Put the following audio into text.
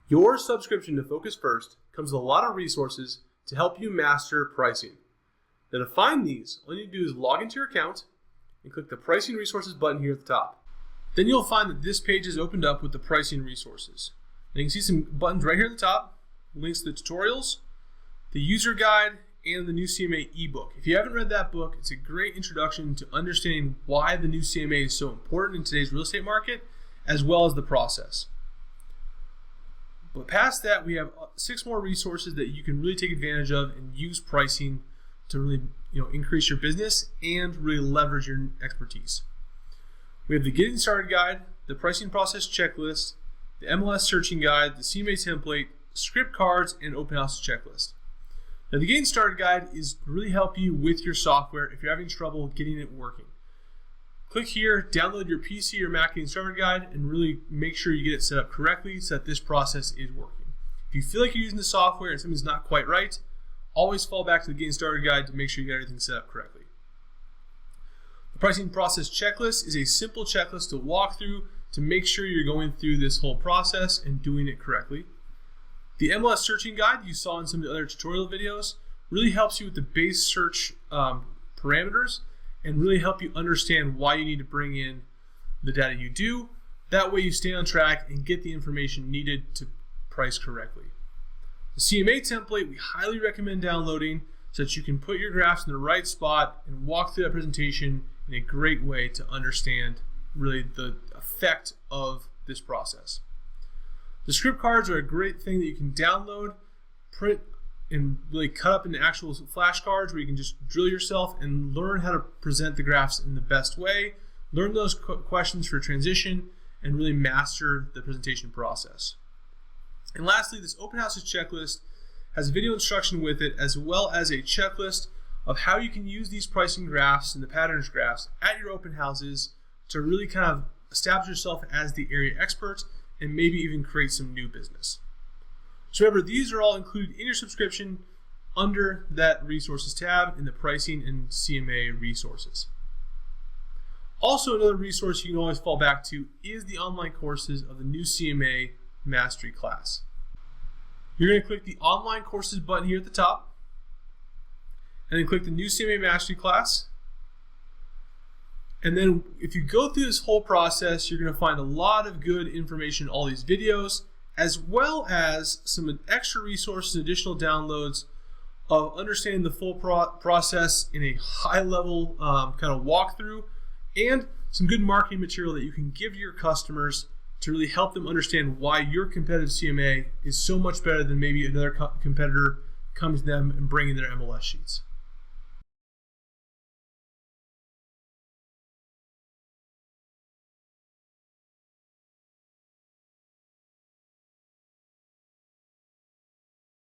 Your subscription to Focus First comes with a lot of resources to help you master pricing. Now to find these, all you need to do is log into your account and click the Pricing Resources button here at the top. Then you'll find that this page is opened up with the pricing resources. Now you can see some buttons right here at the top, links to the tutorials, the user guide, and the new CMA ebook. If you haven't read that book, it's a great introduction to understanding why the new CMA is so important in today's real estate market, as well as the process. But past that, we have 6 more resources that you can really take advantage of and use pricing to really increase your business and really leverage your expertise. We have the Getting Started Guide, the Pricing Process Checklist, the MLS Searching Guide, the CMA Template, Script Cards, and Open House Checklist. Now the Getting Started Guide is to really help you with your software if you're having trouble getting it working. Click here, download your PC or Mac Getting Started Guide, and really make sure you get it set up correctly so that this process is working. If you feel like you're using the software and something's not quite right, always fall back to the Getting Started Guide to make sure you get everything set up correctly. The Pricing Process Checklist is a simple checklist to walk through to make sure you're going through this whole process and doing it correctly. The MLS Searching Guide you saw in some of the other tutorial videos really helps you with the base search parameters and really help you understand why you need to bring in the data you do. That way you stay on track and get the information needed to price correctly. The CMA template we highly recommend downloading so that you can put your graphs in the right spot and walk through that presentation in a great way to understand really the effect of this process. The script cards are a great thing that you can download, print, and really cut up into actual flashcards where you can just drill yourself and learn how to present the graphs in the best way, learn those questions for transition, and really master the presentation process. And lastly, this Open Houses checklist has a video instruction with it, as well as a checklist of how you can use these pricing graphs and the patterns graphs at your open houses to really kind of establish yourself as the area expert and maybe even create some new business. So remember, these are all included in your subscription under that resources tab in the pricing and CMA resources. Also, another resource you can always fall back to is the online courses of the new CMA Mastery class. You're going to click the online courses button here at the top, and then click the new CMA Mastery class. And then if you go through this whole process, you're going to find a lot of good information in all these videos, as well as some extra resources and additional downloads of understanding the full process in a high-level kind of walkthrough, and some good marketing material that you can give to your customers to really help them understand why your competitive CMA is so much better than maybe another competitor comes to them and bringing their MLS sheets.